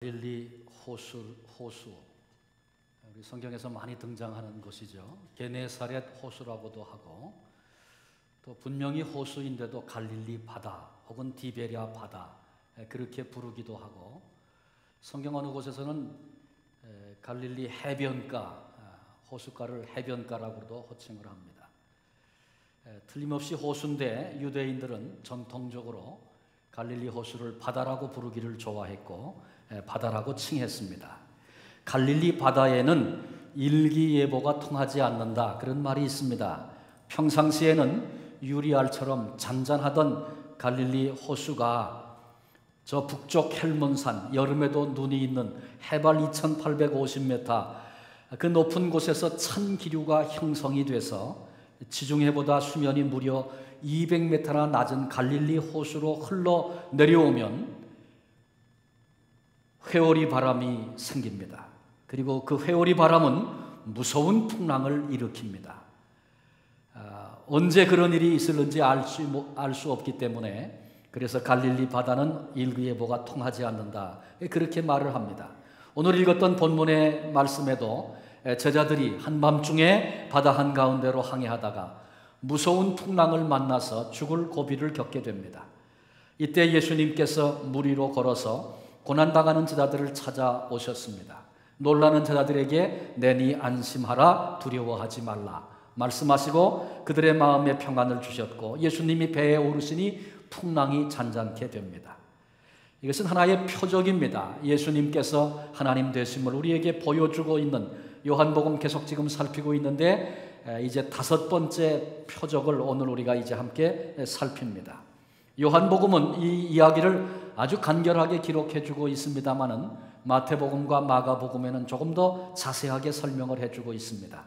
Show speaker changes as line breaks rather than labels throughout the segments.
갈릴리 호수, 우리 성경에서 많이 등장하는 곳이죠. 게네사렛 호수라고도 하고, 또 분명히 호수인데도 갈릴리 바다 혹은 디베랴 바다 그렇게 부르기도 하고, 성경 어느 곳에서는 갈릴리 해변가, 호숫가를 해변가라고도 호칭을 합니다. 틀림없이 호수인데 유대인들은 전통적으로 갈릴리 호수를 바다라고 부르기를 좋아했고 바다라고 칭했습니다. 갈릴리 바다에는 일기예보가 통하지 않는다, 그런 말이 있습니다. 평상시에는 유리알처럼 잔잔하던 갈릴리 호수가 저 북쪽 헬몬산, 여름에도 눈이 있는 해발 2850m 그 높은 곳에서 찬기류가 형성이 돼서 지중해보다 수면이 무려 200m나 낮은 갈릴리 호수로 흘러 내려오면 회오리 바람이 생깁니다. 그리고 그 회오리 바람은 무서운 풍랑을 일으킵니다. 언제 그런 일이 있을는지 알 수 없기 때문에, 그래서 갈릴리 바다는 일기예보가 통하지 않는다, 그렇게 말을 합니다. 오늘 읽었던 본문의 말씀에도 제자들이 한밤중에 바다 한가운데로 항해하다가 무서운 풍랑을 만나서 죽을 고비를 겪게 됩니다. 이때 예수님께서 물 위로 걸어서 고난당하는 제자들을 찾아오셨습니다. 놀라는 제자들에게 내니 안심하라, 두려워하지 말라 말씀하시고 그들의 마음에 평안을 주셨고, 예수님이 배에 오르시니 풍랑이 잔잔케 됩니다. 이것은 하나의 표적입니다. 예수님께서 하나님 되심을 우리에게 보여주고 있는, 요한복음 계속 지금 살피고 있는데 이제 5번째 표적을 오늘 우리가 이제 함께 살핍니다. 요한복음은 이 이야기를 아주 간결하게 기록해주고 있습니다마는 마태복음과 마가복음에는 조금 더 자세하게 설명을 해주고 있습니다.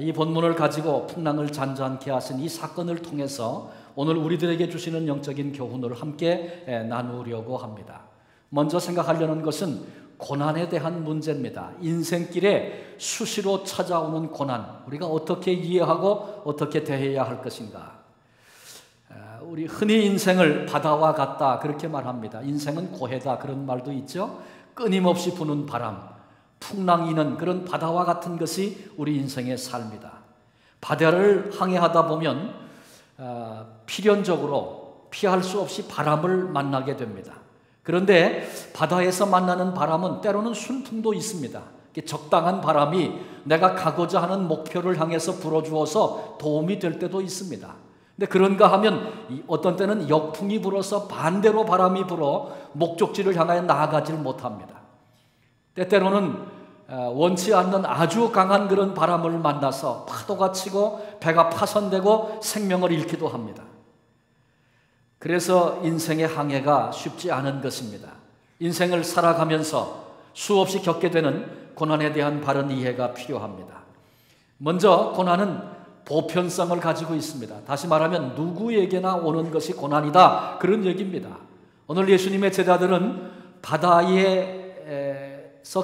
이 본문을 가지고 풍랑을 잔잔케 하신 이 사건을 통해서 오늘 우리들에게 주시는 영적인 교훈을 함께 나누려고 합니다. 먼저 생각하려는 것은 고난에 대한 문제입니다. 인생길에 수시로 찾아오는 고난, 우리가 어떻게 이해하고 어떻게 대해야 할 것인가. 우리 흔히 인생을 바다와 같다, 그렇게 말합니다. 인생은 고해다, 그런 말도 있죠. 끊임없이 부는 바람, 풍랑이는 그런 바다와 같은 것이 우리 인생의 삶이다. 바다를 항해하다 보면 필연적으로 피할 수 없이 바람을 만나게 됩니다. 그런데 바다에서 만나는 바람은 때로는 순풍도 있습니다. 적당한 바람이 내가 가고자 하는 목표를 향해서 불어주어서 도움이 될 때도 있습니다. 근데 그런가 하면 어떤 때는 역풍이 불어서 반대로 바람이 불어 목적지를 향하여 나아가질 못합니다. 때때로는 원치 않는 아주 강한 그런 바람을 만나서 파도가 치고 배가 파손되고 생명을 잃기도 합니다. 그래서 인생의 항해가 쉽지 않은 것입니다. 인생을 살아가면서 수없이 겪게 되는 고난에 대한 바른 이해가 필요합니다. 먼저 고난은 보편성을 가지고 있습니다. 다시 말하면 누구에게나 오는 것이 고난이다, 그런 얘기입니다. 오늘 예수님의 제자들은 바다에서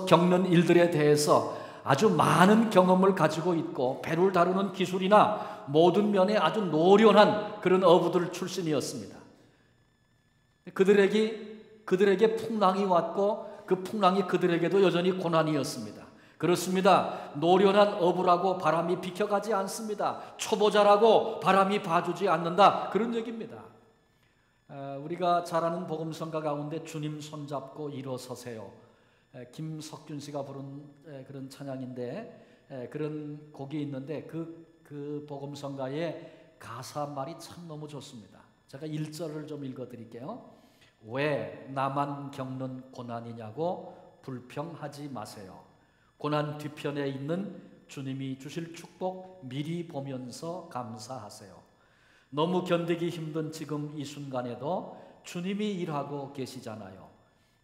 겪는 일들에 대해서 아주 많은 경험을 가지고 있고 배를 다루는 기술이나 모든 면에 아주 노련한 그런 어부들 출신이었습니다. 그들에게 풍랑이 왔고 그 풍랑이 그들에게도 여전히 고난이었습니다. 그렇습니다. 노련한 어부라고 바람이 비켜가지 않습니다. 초보자라고 바람이 봐주지 않는다, 그런 얘기입니다. 우리가 잘 아는 복음성가 가운데 주님 손잡고 일어서세요, 김석균 씨가 부른 그런 찬양인데, 그런 곡이 있는데 그 복음성가의 가사 말이 참 너무 좋습니다. 제가 1절을 좀 읽어드릴게요. 왜 나만 겪는 고난이냐고 불평하지 마세요. 고난 뒤편에 있는 주님이 주실 축복 미리 보면서 감사하세요. 너무 견디기 힘든 지금 이 순간에도 주님이 일하고 계시잖아요.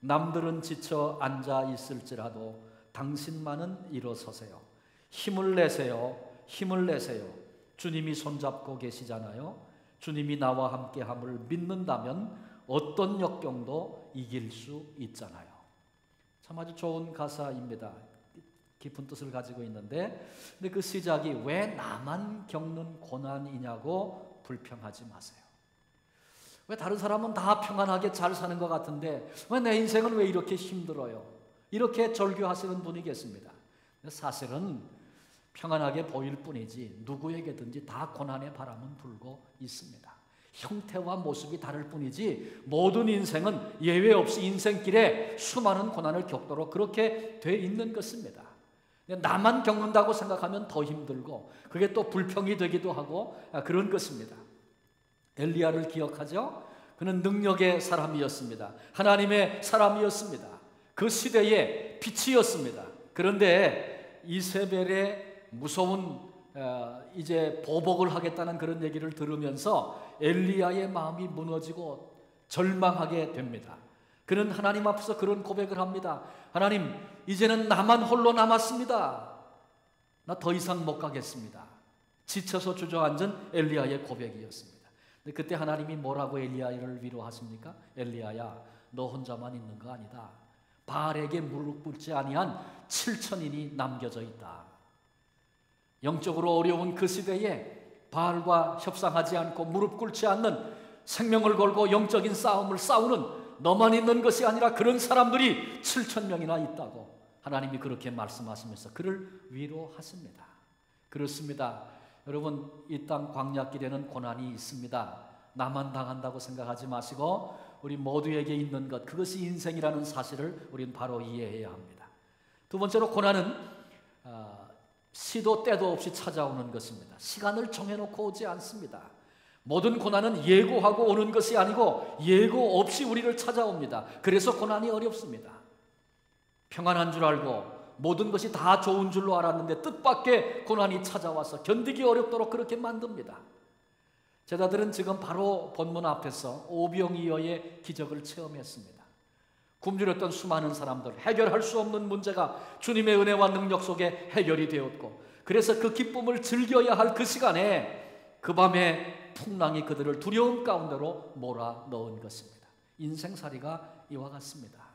남들은 지쳐 앉아 있을지라도 당신만은 일어서세요. 힘을 내세요. 힘을 내세요. 주님이 손잡고 계시잖아요. 주님이 나와 함께함을 믿는다면 어떤 역경도 이길 수 있잖아요. 참 아주 좋은 가사입니다. 깊은 뜻을 가지고 있는데, 근데 그 시작이 왜 나만 겪는 고난이냐고 불평하지 마세요. 왜 다른 사람은 다 평안하게 잘 사는 것 같은데 왜 내 인생은 왜 이렇게 힘들어요? 이렇게 절규하시는 분이 계십니다. 사실은 평안하게 보일 뿐이지 누구에게든지 다 고난의 바람은 불고 있습니다. 형태와 모습이 다를 뿐이지 모든 인생은 예외 없이 인생길에 수많은 고난을 겪도록 그렇게 돼 있는 것입니다. 나만 겪는다고 생각하면 더 힘들고 그게 또 불평이 되기도 하고 그런 것입니다. 엘리야를 기억하죠? 그는 능력의 사람이었습니다. 하나님의 사람이었습니다. 그 시대의 빛이었습니다. 그런데 이세벨의 무서운 이제 보복을 하겠다는 그런 얘기를 들으면서 엘리야의 마음이 무너지고 절망하게 됩니다. 그는 하나님 앞에서 그런 고백을 합니다. 하나님, 이제는 나만 홀로 남았습니다. 나 더 이상 못 가겠습니다. 지쳐서 주저앉은 엘리야의 고백이었습니다. 근데 그때 하나님이 뭐라고 엘리야를 위로하십니까? 엘리야야, 너 혼자만 있는 거 아니다. 바알에게 무릎 꿇지 아니한 7천인이 남겨져 있다. 영적으로 어려운 그 시대에 바알과 협상하지 않고 무릎 꿇지 않는 생명을 걸고 영적인 싸움을 싸우는 너만 있는 것이 아니라 그런 사람들이 7천 명이나 있다고 하나님이 그렇게 말씀하시면서 그를 위로하십니다. 그렇습니다. 여러분, 이 땅 광야길에는 고난이 있습니다. 나만 당한다고 생각하지 마시고 우리 모두에게 있는 것, 그것이 인생이라는 사실을 우리는 바로 이해해야 합니다. 두 번째로 고난은 시도 때도 없이 찾아오는 것입니다. 시간을 정해놓고 오지 않습니다. 모든 고난은 예고하고 오는 것이 아니고 예고 없이 우리를 찾아옵니다. 그래서 고난이 어렵습니다. 평안한 줄 알고 모든 것이 다 좋은 줄로 알았는데 뜻밖의 고난이 찾아와서 견디기 어렵도록 그렇게 만듭니다. 제자들은 지금 바로 본문 앞에서 오병이어의 기적을 체험했습니다. 굶주렸던 수많은 사람들, 해결할 수 없는 문제가 주님의 은혜와 능력 속에 해결이 되었고, 그래서 그 기쁨을 즐겨야 할 그 시간에 그 밤에 풍랑이 그들을 두려움 가운데로 몰아넣은 것입니다. 인생살이가 이와 같습니다.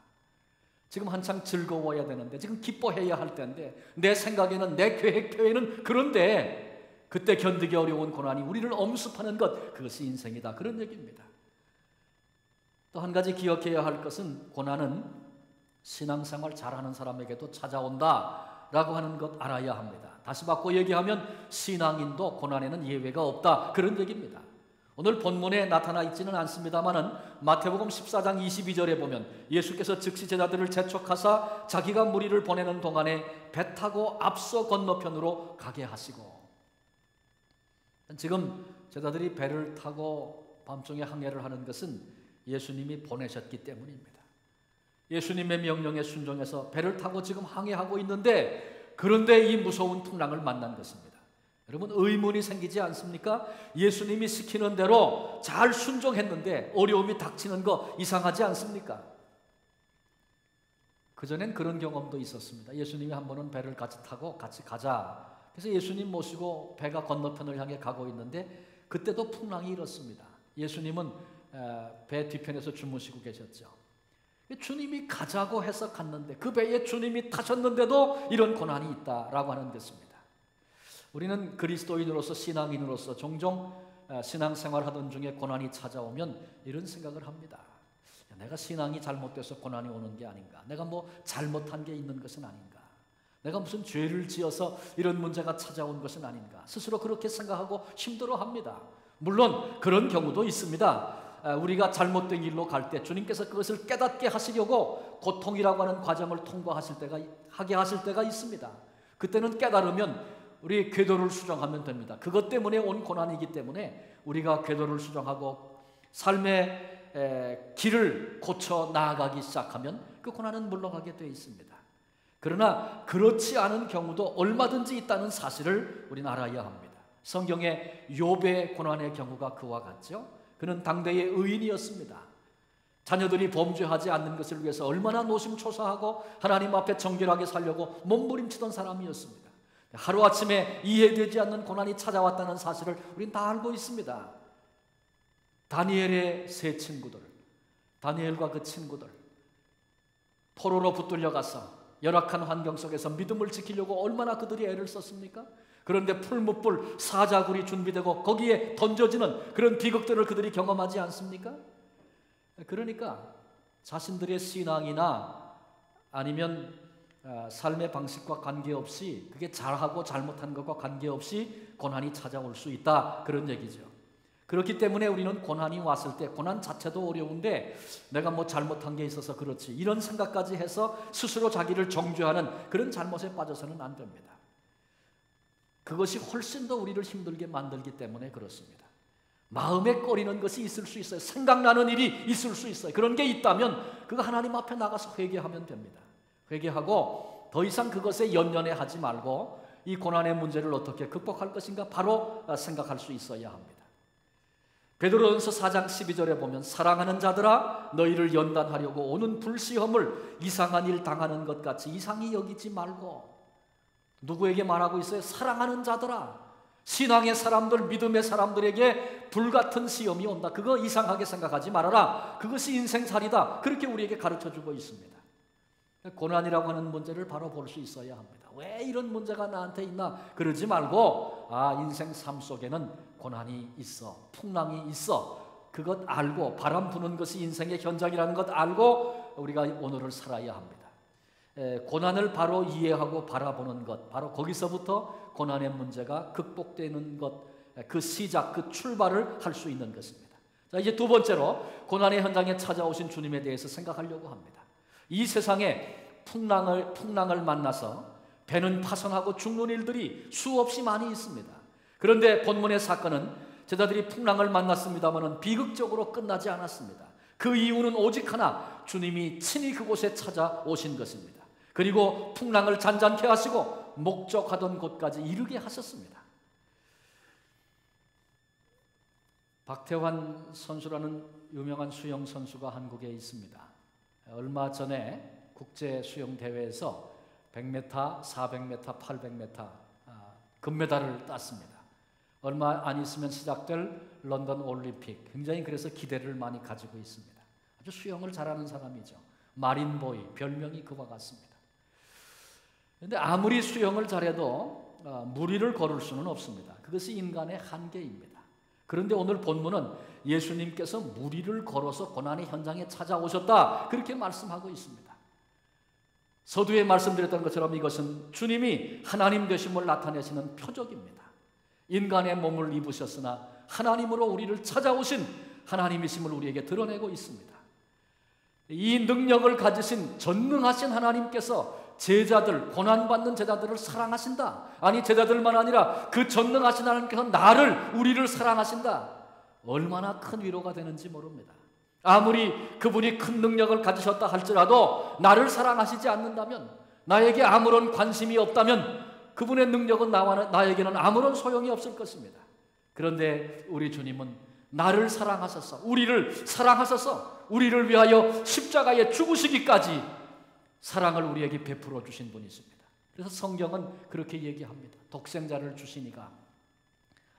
지금 한창 즐거워야 되는데, 지금 기뻐해야 할 때인데, 내 생각에는, 내 계획표에는 그런데 그때 견디기 어려운 고난이 우리를 엄습하는 것, 그것이 인생이다, 그런 얘기입니다. 또 한 가지 기억해야 할 것은 고난은 신앙생활 잘하는 사람에게도 찾아온다 라고 하는 것 알아야 합니다. 다시 바꿔 얘기하면 신앙인도 고난에는 예외가 없다, 그런 얘기입니다. 오늘 본문에 나타나 있지는 않습니다만은 마태복음 14장 22절에 보면 예수께서 즉시 제자들을 재촉하사 자기가 무리를 보내는 동안에 배 타고 앞서 건너편으로 가게 하시고, 지금 제자들이 배를 타고 밤중에 항해를 하는 것은 예수님이 보내셨기 때문입니다. 예수님의 명령에 순종해서 배를 타고 지금 항해하고 있는데, 그런데 이 무서운 풍랑을 만난 것입니다. 여러분, 의문이 생기지 않습니까? 예수님이 시키는 대로 잘 순종했는데 어려움이 닥치는 거 이상하지 않습니까? 그전엔 그런 경험도 있었습니다. 예수님이 한 번은 배를 같이 타고 같이 가자, 그래서 예수님 모시고 배가 건너편을 향해 가고 있는데 그때도 풍랑이 일었습니다. 예수님은 배 뒤편에서 주무시고 계셨죠. 주님이 가자고 해서 갔는데 그 배에 주님이 타셨는데도 이런 고난이 있다라고 하는 것입니다. 우리는 그리스도인으로서, 신앙인으로서 종종 신앙생활하던 중에 고난이 찾아오면 이런 생각을 합니다. 내가 신앙이 잘못돼서 고난이 오는 게 아닌가, 내가 뭐 잘못한 게 있는 것은 아닌가, 내가 무슨 죄를 지어서 이런 문제가 찾아온 것은 아닌가, 스스로 그렇게 생각하고 힘들어합니다. 물론 그런 경우도 있습니다. 우리가 잘못된 길로 갈 때 주님께서 그것을 깨닫게 하시려고 고통이라고 하는 과정을 하게 하실 때가 있습니다. 그때는 깨달으면 우리 궤도를 수정하면 됩니다. 그것 때문에 온 고난이기 때문에 우리가 궤도를 수정하고 삶의 길을 고쳐 나아가기 시작하면 그 고난은 물러가게 되어 있습니다. 그러나 그렇지 않은 경우도 얼마든지 있다는 사실을 우리는 알아야 합니다. 성경의 욥의 고난의 경우가 그와 같죠. 그는 당대의 의인이었습니다. 자녀들이 범죄하지 않는 것을 위해서 얼마나 노심초사하고 하나님 앞에 정결하게 살려고 몸부림치던 사람이었습니다. 하루아침에 이해되지 않는 고난이 찾아왔다는 사실을 우린 다 알고 있습니다. 다니엘의 세 친구들, 다니엘과 그 친구들 포로로 붙들려 가서 열악한 환경 속에서 믿음을 지키려고 얼마나 그들이 애를 썼습니까? 그런데 풀무불 사자굴이 준비되고 거기에 던져지는 그런 비극들을 그들이 경험하지 않습니까? 그러니까 자신들의 신앙이나 아니면 삶의 방식과 관계없이, 그게 잘하고 잘못한 것과 관계없이 고난이 찾아올 수 있다, 그런 얘기죠. 그렇기 때문에 우리는 고난이 왔을 때, 고난 자체도 어려운데 내가 뭐 잘못한 게 있어서 그렇지, 이런 생각까지 해서 스스로 자기를 정죄하는 그런 잘못에 빠져서는 안 됩니다. 그것이 훨씬 더 우리를 힘들게 만들기 때문에 그렇습니다. 마음에 꺼리는 것이 있을 수 있어요. 생각나는 일이 있을 수 있어요. 그런 게 있다면 그거 하나님 앞에 나가서 회개하면 됩니다. 회개하고 더 이상 그것에 연연해 하지 말고 이 고난의 문제를 어떻게 극복할 것인가 바로 생각할 수 있어야 합니다. 베드로전서 4장 12절에 보면 사랑하는 자들아 너희를 연단하려고 오는 불시험을 이상한 일 당하는 것 같이 이상히 여기지 말고, 누구에게 말하고 있어요? 사랑하는 자들아, 신앙의 사람들, 믿음의 사람들에게 불같은 시험이 온다. 그거 이상하게 생각하지 말아라. 그것이 인생살이다. 그렇게 우리에게 가르쳐주고 있습니다. 고난이라고 하는 문제를 바로 볼 수 있어야 합니다. 왜 이런 문제가 나한테 있나 그러지 말고, 인생 삶 속에는 고난이 있어, 풍랑이 있어, 그것 알고, 바람 부는 것이 인생의 현장이라는 것 알고 우리가 오늘을 살아야 합니다. 고난을 바로 이해하고 바라보는 것, 바로 거기서부터 고난의 문제가 극복되는 것, 그 시작, 그 출발을 할 수 있는 것입니다. 자, 이제 두 번째로 고난의 현장에 찾아오신 주님에 대해서 생각하려고 합니다. 이 세상에 풍랑을 만나서 배는 파손하고 죽는 일들이 수없이 많이 있습니다. 그런데 본문의 사건은 제자들이 풍랑을 만났습니다마는 비극적으로 끝나지 않았습니다. 그 이유는 오직 하나, 주님이 친히 그곳에 찾아오신 것입니다. 그리고 풍랑을 잔잔케 하시고 목적하던 곳까지 이르게 하셨습니다. 박태환 선수라는 유명한 수영 선수가 한국에 있습니다. 얼마 전에 국제 수영 대회에서 100m, 400m, 800m 금메달을 땄습니다. 얼마 안 있으면 시작될 런던 올림픽, 굉장히 그래서 기대를 많이 가지고 있습니다. 아주 수영을 잘하는 사람이죠. 마린보이, 별명이 그와 같습니다. 그런데 아무리 수영을 잘해도 물 위를 걸을 수는 없습니다. 그것이 인간의 한계입니다. 그런데 오늘 본문은 예수님께서 물 위를 걸어서 고난의 현장에 찾아오셨다, 그렇게 말씀하고 있습니다. 서두에 말씀드렸던 것처럼 이것은 주님이 하나님 되심을 나타내시는 표적입니다. 인간의 몸을 입으셨으나 하나님으로 우리를 찾아오신 하나님이심을 우리에게 드러내고 있습니다. 이 능력을 가지신 전능하신 하나님께서 제자들, 고난받는 제자들을 사랑하신다. 아니, 제자들만 아니라 그 전능하신 하나님께서 우리를 사랑하신다. 얼마나 큰 위로가 되는지 모릅니다. 아무리 그분이 큰 능력을 가지셨다 할지라도 나를 사랑하시지 않는다면, 나에게 아무런 관심이 없다면 그분의 능력은 나에게는 아무런 소용이 없을 것입니다. 그런데 우리 주님은 나를 사랑하셔서, 우리를 사랑하셔서 우리를 위하여 십자가에 죽으시기까지 사랑을 우리에게 베풀어 주신 분이십니다. 그래서 성경은 그렇게 얘기합니다. 독생자를 주시니가,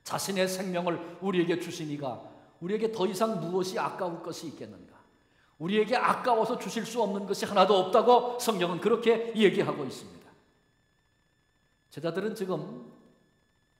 자신의 생명을 우리에게 주시니가 우리에게 더 이상 무엇이 아까울 것이 있겠는가? 우리에게 아까워서 주실 수 없는 것이 하나도 없다고 성경은 그렇게 얘기하고 있습니다. 제자들은 지금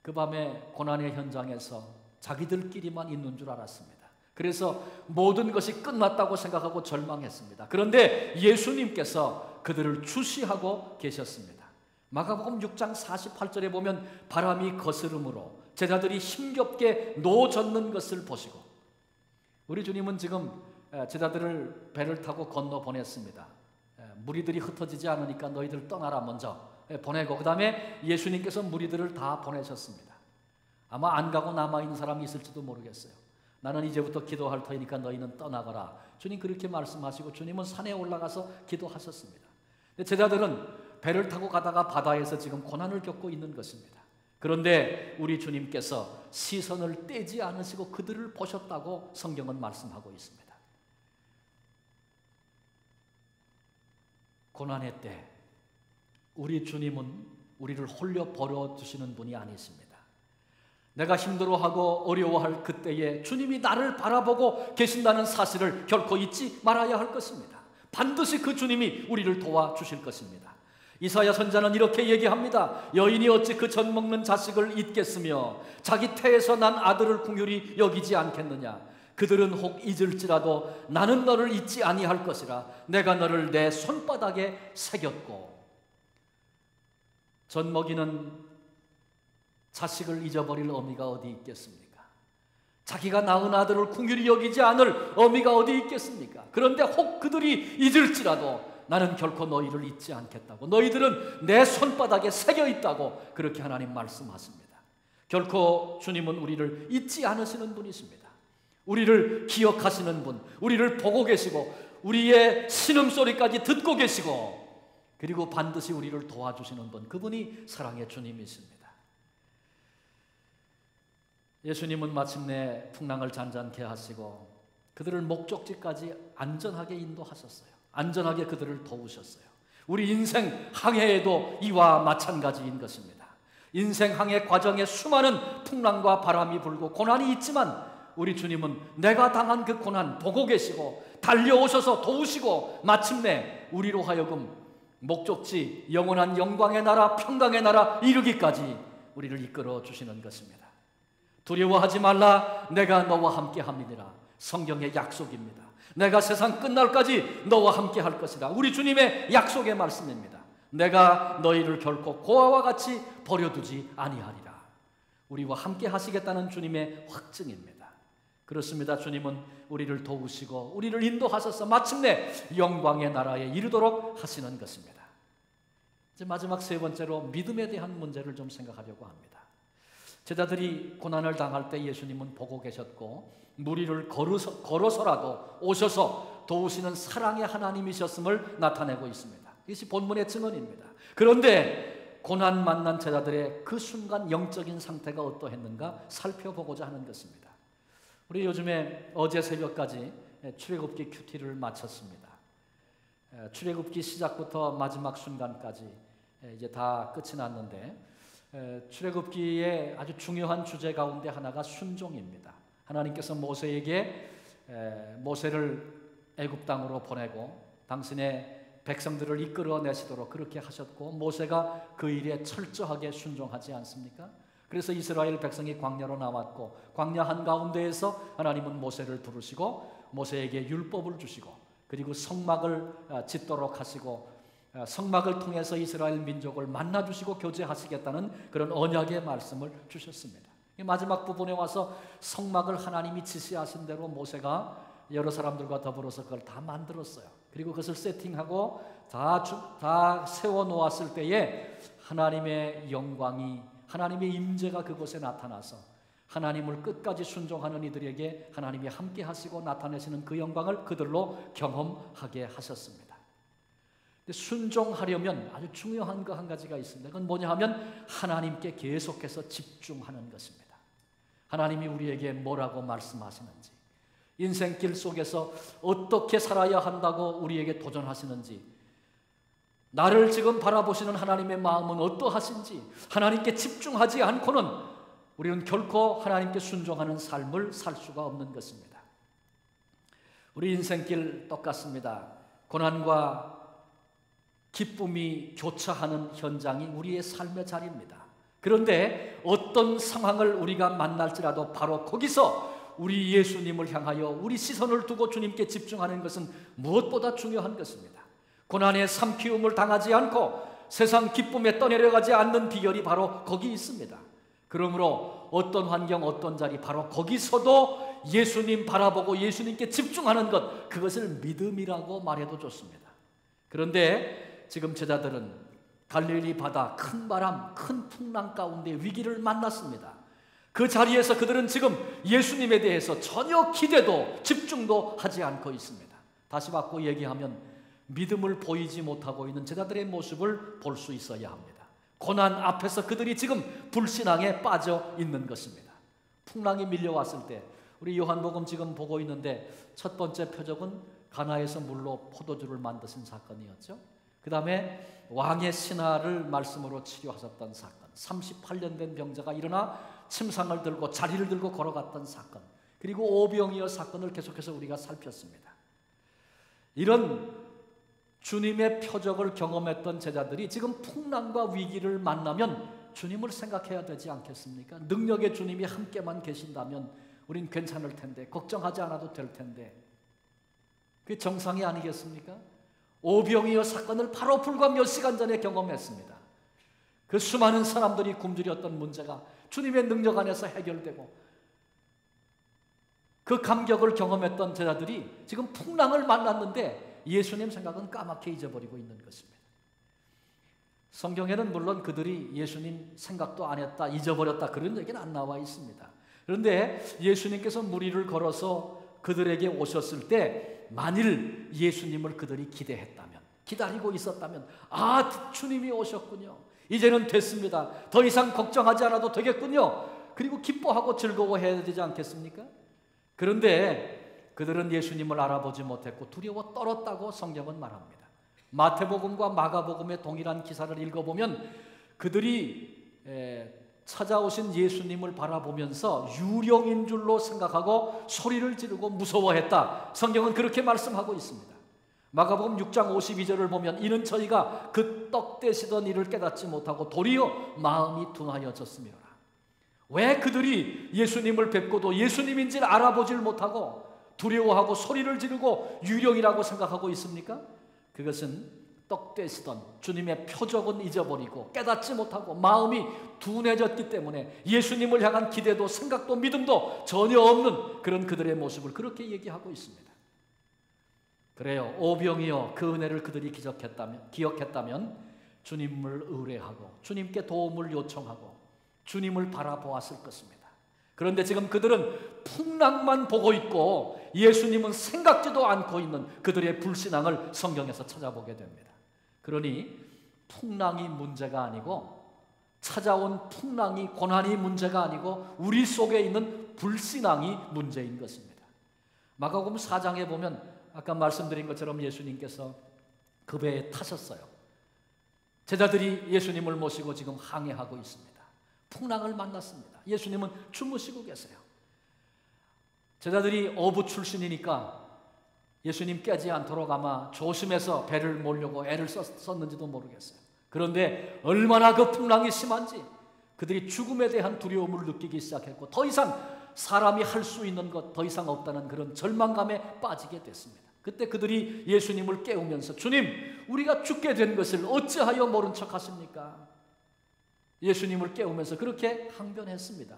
그 밤에 고난의 현장에서 자기들끼리만 있는 줄 알았습니다. 그래서 모든 것이 끝났다고 생각하고 절망했습니다. 그런데 예수님께서 그들을 주시하고 계셨습니다. 마가복음 6장 48절에 보면 바람이 거스름으로 제자들이 힘겹게 노젓는 것을 보시고, 우리 주님은 지금 제자들을 배를 타고 건너 보냈습니다. 무리들이 흩어지지 않으니까 너희들 떠나라 먼저 보내고, 그 다음에 예수님께서 무리들을 다 보내셨습니다. 아마 안 가고 남아있는 사람이 있을지도 모르겠어요. 나는 이제부터 기도할 터이니까 너희는 떠나거라. 주님 그렇게 말씀하시고 주님은 산에 올라가서 기도하셨습니다. 근데 제자들은 배를 타고 가다가 바다에서 지금 고난을 겪고 있는 것입니다. 그런데 우리 주님께서 시선을 떼지 않으시고 그들을 보셨다고 성경은 말씀하고 있습니다. 고난의 때 우리 주님은 우리를 홀려 버려두시는 분이 아니십니다. 내가 힘들어하고 어려워할 그때에 주님이 나를 바라보고 계신다는 사실을 결코 잊지 말아야 할 것입니다. 반드시 그 주님이 우리를 도와주실 것입니다. 이사야 선자는 이렇게 얘기합니다. 여인이 어찌 그 젖 먹는 자식을 잊겠으며 자기 태에서 난 아들을 긍휼히 여기지 않겠느냐. 그들은 혹 잊을지라도 나는 너를 잊지 아니할 것이라. 내가 너를 내 손바닥에 새겼고. 젖 먹이는 자식을 잊어버릴 어미가 어디 있겠습니까? 자기가 낳은 아들을 긍휼히 여기지 않을 어미가 어디 있겠습니까? 그런데 혹 그들이 잊을지라도 나는 결코 너희를 잊지 않겠다고, 너희들은 내 손바닥에 새겨 있다고 그렇게 하나님 말씀하십니다. 결코 주님은 우리를 잊지 않으시는 분이십니다. 우리를 기억하시는 분, 우리를 보고 계시고 우리의 신음소리까지 듣고 계시고 그리고 반드시 우리를 도와주시는 분, 그분이 사랑의 주님이십니다. 예수님은 마침내 풍랑을 잔잔케 하시고 그들을 목적지까지 안전하게 인도하셨어요. 안전하게 그들을 도우셨어요. 우리 인생 항해에도 이와 마찬가지인 것입니다. 인생 항해 과정에 수많은 풍랑과 바람이 불고 고난이 있지만 우리 주님은 내가 당한 그 고난 보고 계시고 달려오셔서 도우시고 마침내 우리로 하여금 목적지 영원한 영광의 나라, 평강의 나라 이르기까지 우리를 이끌어 주시는 것입니다. 두려워하지 말라, 내가 너와 함께 함이니라. 성경의 약속입니다. 내가 세상 끝날까지 너와 함께 할 것이다. 우리 주님의 약속의 말씀입니다. 내가 너희를 결코 고아와 같이 버려두지 아니하리라. 우리와 함께 하시겠다는 주님의 확증입니다. 그렇습니다. 주님은 우리를 도우시고 우리를 인도하셔서 마침내 영광의 나라에 이르도록 하시는 것입니다. 이제 마지막 세 번째로 믿음에 대한 문제를 좀 생각하려고 합니다. 제자들이 고난을 당할 때 예수님은 보고 계셨고 무리를 걸어서라도 오셔서 도우시는 사랑의 하나님이셨음을 나타내고 있습니다. 이것이 본문의 증언입니다. 그런데 고난 만난 제자들의 그 순간 영적인 상태가 어떠했는가 살펴보고자 하는 것입니다. 우리 요즘에 어제 새벽까지 출애굽기 큐티를 마쳤습니다. 출애굽기 시작부터 마지막 순간까지 이제 다 끝이 났는데 출애굽기의 아주 중요한 주제 가운데 하나가 순종입니다. 하나님께서 모세에게 모세를 애굽 땅으로 보내고 당신의 백성들을 이끌어내시도록 그렇게 하셨고 모세가 그 일에 철저하게 순종하지 않습니까? 그래서 이스라엘 백성이 광야로 나왔고 광야 한가운데에서 하나님은 모세를 부르시고 모세에게 율법을 주시고 그리고 성막을 짓도록 하시고 성막을 통해서 이스라엘 민족을 만나주시고 교제하시겠다는 그런 언약의 말씀을 주셨습니다. 마지막 부분에 와서 성막을 하나님이 지시하신 대로 모세가 여러 사람들과 더불어서 그걸 다 만들었어요. 그리고 그것을 세팅하고 다 세워놓았을 때에 하나님의 영광이, 하나님의 임재가 그곳에 나타나서 하나님을 끝까지 순종하는 이들에게 하나님이 함께 하시고 나타내시는 그 영광을 그들로 경험하게 하셨습니다. 순종하려면 아주 중요한 거 한 가지가 있습니다. 그건 뭐냐 하면 하나님께 계속해서 집중하는 것입니다. 하나님이 우리에게 뭐라고 말씀하시는지, 인생길 속에서 어떻게 살아야 한다고 우리에게 도전하시는지, 나를 지금 바라보시는 하나님의 마음은 어떠하신지 하나님께 집중하지 않고는 우리는 결코 하나님께 순종하는 삶을 살 수가 없는 것입니다. 우리 인생길 똑같습니다. 고난과 기쁨이 교차하는 현장이 우리의 삶의 자리입니다. 그런데 어떤 상황을 우리가 만날지라도 바로 거기서 우리 예수님을 향하여 우리 시선을 두고 주님께 집중하는 것은 무엇보다 중요한 것입니다. 고난의 삼키움을 당하지 않고 세상 기쁨에 떠내려가지 않는 비결이 바로 거기 있습니다. 그러므로 어떤 환경, 어떤 자리, 바로 거기서도 예수님 바라보고 예수님께 집중하는 것, 그것을 믿음이라고 말해도 좋습니다. 그런데 지금 제자들은 갈릴리 바다 큰 바람, 큰 풍랑 가운데 위기를 만났습니다. 그 자리에서 그들은 지금 예수님에 대해서 전혀 기대도 집중도 하지 않고 있습니다. 다시 바꿔 얘기하면 믿음을 보이지 못하고 있는 제자들의 모습을 볼 수 있어야 합니다. 고난 앞에서 그들이 지금 불신앙에 빠져 있는 것입니다. 풍랑이 밀려왔을 때 우리 요한복음 지금 보고 있는데 첫 번째 표적은 가나에서 물로 포도주를 만드신 사건이었죠. 그 다음에 왕의 신하를 말씀으로 치료하셨던 사건, 38년 된 병자가 일어나 침상을 들고 자리를 들고 걸어갔던 사건, 그리고 오병이어 사건을 계속해서 우리가 살폈습니다. 이런 주님의 표적을 경험했던 제자들이 지금 풍랑과 위기를 만나면 주님을 생각해야 되지 않겠습니까? 능력의 주님이 함께만 계신다면 우린 괜찮을 텐데, 걱정하지 않아도 될 텐데, 그게 정상이 아니겠습니까? 오병이어 사건을 바로 불과 몇 시간 전에 경험했습니다. 그 수많은 사람들이 굶주렸던 문제가 주님의 능력 안에서 해결되고, 그 감격을 경험했던 제자들이 지금 풍랑을 만났는데 예수님 생각은 까맣게 잊어버리고 있는 것입니다. 성경에는 물론 그들이 예수님 생각도 안 했다, 잊어버렸다, 그런 얘기는 안 나와 있습니다. 그런데 예수님께서 무리를 걸어서 그들에게 오셨을 때 만일 예수님을 그들이 기대했다면, 기다리고 있었다면, 아, 주님이 오셨군요, 이제는 됐습니다, 더 이상 걱정하지 않아도 되겠군요, 그리고 기뻐하고 즐거워해야 되지 않겠습니까? 그런데 그들은 예수님을 알아보지 못했고 두려워 떨었다고 성경은 말합니다. 마태복음과 마가복음의 동일한 기사를 읽어보면 그들이 찾아오신 예수님을 바라보면서 유령인 줄로 생각하고 소리를 지르고 무서워했다, 성경은 그렇게 말씀하고 있습니다. 마가복음 6장 52절을 보면 이는 저희가 그 떡 떼시던 일을 깨닫지 못하고 도리어 마음이 둔하여졌음이로라. 왜 그들이 예수님을 뵙고도 예수님인지를 알아보질 못하고 두려워하고 소리를 지르고 유령이라고 생각하고 있습니까? 그것은 떡 떼시던 주님의 표적은 잊어버리고 깨닫지 못하고 마음이 둔해졌기 때문에 예수님을 향한 기대도 생각도 믿음도 전혀 없는 그런 그들의 모습을 그렇게 얘기하고 있습니다. 그래요, 오병이어 그 은혜를 그들이 기억했다면 주님을 의뢰하고 주님께 도움을 요청하고 주님을 바라보았을 것입니다. 그런데 지금 그들은 풍랑만 보고 있고 예수님은 생각지도 않고 있는 그들의 불신앙을 성경에서 찾아보게 됩니다. 그러니 풍랑이 문제가 아니고, 찾아온 풍랑이 고난이 문제가 아니고 우리 속에 있는 불신앙이 문제인 것입니다. 마가복음 4장에 보면 아까 말씀드린 것처럼 예수님께서 그 배에 타셨어요. 제자들이 예수님을 모시고 지금 항해하고 있습니다. 풍랑을 만났습니다. 예수님은 주무시고 계세요. 제자들이 어부 출신이니까 예수님 깨지 않도록 아마 조심해서 배를 몰려고 애를 썼는지도 모르겠어요. 그런데 얼마나 그 풍랑이 심한지 그들이 죽음에 대한 두려움을 느끼기 시작했고 더 이상 사람이 할 수 있는 것 더 이상 없다는 그런 절망감에 빠지게 됐습니다. 그때 그들이 예수님을 깨우면서 주님, 우리가 죽게 된 것을 어찌하여 모른 척 하십니까? 예수님을 깨우면서 그렇게 항변했습니다.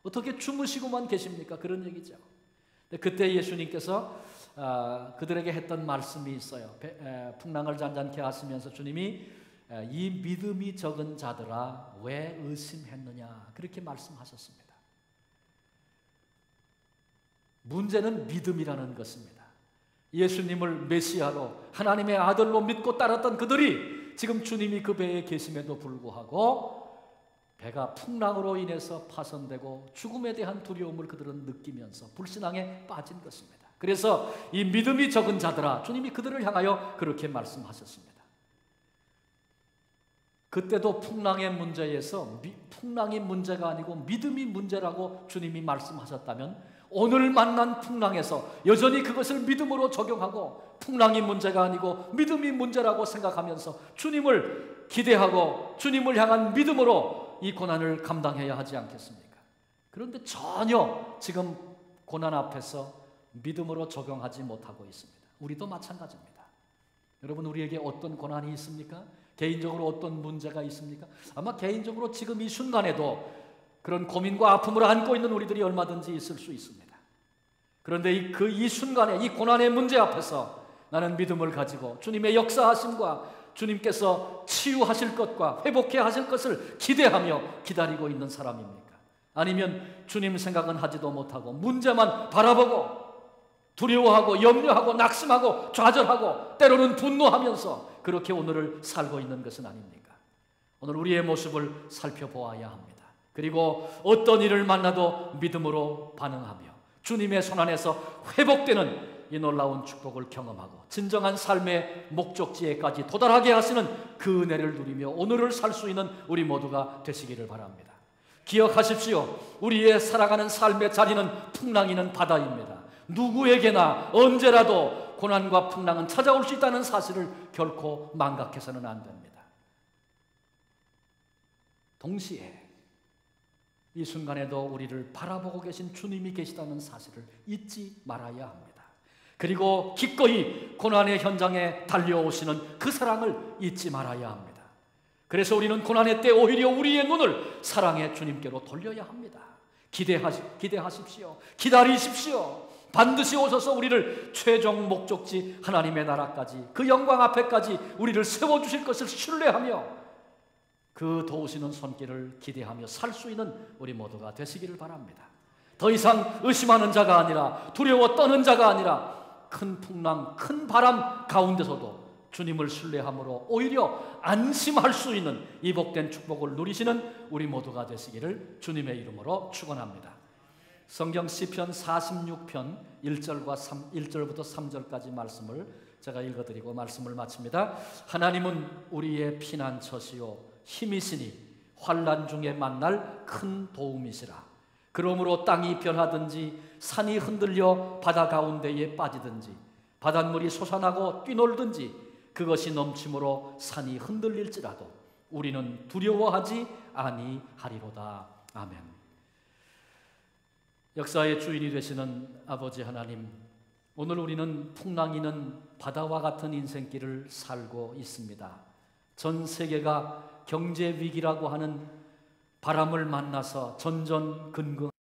어떻게 주무시고만 계십니까? 그런 얘기죠. 그때 예수님께서 그들에게 했던 말씀이 있어요. 풍랑을 잔잔케 하시면서 주님이 이 믿음이 적은 자들아 왜 의심했느냐, 그렇게 말씀하셨습니다. 문제는 믿음이라는 것입니다. 예수님을 메시아로 하나님의 아들로 믿고 따랐던 그들이 지금 주님이 그 배에 계심에도 불구하고 배가 풍랑으로 인해서 파손되고 죽음에 대한 두려움을 그들은 느끼면서 불신앙에 빠진 것입니다. 그래서 이 믿음이 적은 자들아, 주님이 그들을 향하여 그렇게 말씀하셨습니다. 그때도 풍랑의 문제에서 풍랑이 문제가 아니고 믿음이 문제라고 주님이 말씀하셨다면 오늘 만난 풍랑에서 여전히 그것을 믿음으로 적용하고 풍랑이 문제가 아니고 믿음이 문제라고 생각하면서 주님을 기대하고 주님을 향한 믿음으로 이 고난을 감당해야 하지 않겠습니까? 그런데 전혀 지금 고난 앞에서 믿음으로 적용하지 못하고 있습니다. 우리도 마찬가지입니다. 여러분, 우리에게 어떤 고난이 있습니까? 개인적으로 어떤 문제가 있습니까? 아마 개인적으로 지금 이 순간에도 그런 고민과 아픔을 안고 있는 우리들이 얼마든지 있을 수 있습니다. 그런데 이 순간에 이 고난의 문제 앞에서 나는 믿음을 가지고 주님의 역사하심과 주님께서 치유하실 것과 회복해 하실 것을 기대하며 기다리고 있는 사람입니까? 아니면 주님 생각은 하지도 못하고 문제만 바라보고 두려워하고 염려하고 낙심하고 좌절하고 때로는 분노하면서 그렇게 오늘을 살고 있는 것은 아닙니까? 오늘 우리의 모습을 살펴보아야 합니다. 그리고 어떤 일을 만나도 믿음으로 반응하며 주님의 손 안에서 회복되는 이 놀라운 축복을 경험하고 진정한 삶의 목적지에까지 도달하게 하시는 그 은혜를 누리며 오늘을 살 수 있는 우리 모두가 되시기를 바랍니다. 기억하십시오. 우리의 살아가는 삶의 자리는 풍랑이는 바다입니다. 누구에게나 언제라도 고난과 풍랑은 찾아올 수 있다는 사실을 결코 망각해서는 안 됩니다. 동시에 이 순간에도 우리를 바라보고 계신 주님이 계시다는 사실을 잊지 말아야 합니다. 그리고 기꺼이 고난의 현장에 달려오시는 그 사랑을 잊지 말아야 합니다. 그래서 우리는 고난의 때 오히려 우리의 눈을 사랑의 주님께로 돌려야 합니다. 기대하십시오. 기다리십시오. 반드시 오셔서 우리를 최종 목적지 하나님의 나라까지, 그 영광 앞에까지 우리를 세워주실 것을 신뢰하며 그 도우시는 손길을 기대하며 살 수 있는 우리 모두가 되시기를 바랍니다. 더 이상 의심하는 자가 아니라, 두려워 떠는 자가 아니라, 큰 풍랑, 큰 바람 가운데서도 주님을 신뢰함으로 오히려 안심할 수 있는 이 복된 축복을 누리시는 우리 모두가 되시기를 주님의 이름으로 축원합니다. 성경 시편 46편 1절부터 3절까지 말씀을 제가 읽어드리고 말씀을 마칩니다. 하나님은 우리의 피난처시요 힘이시니 환난 중에 만날 큰 도움이시라. 그러므로 땅이 변하든지 산이 흔들려 바다 가운데에 빠지든지 바닷물이 솟아나고 뛰놀든지 그것이 넘침으로 산이 흔들릴지라도 우리는 두려워하지 아니하리로다. 아멘. 역사의 주인이 되시는 아버지 하나님, 오늘 우리는 풍랑이는 바다와 같은 인생길을 살고 있습니다. 전 세계가 경제 위기라고 하는 바람을 만나서 전전긍긍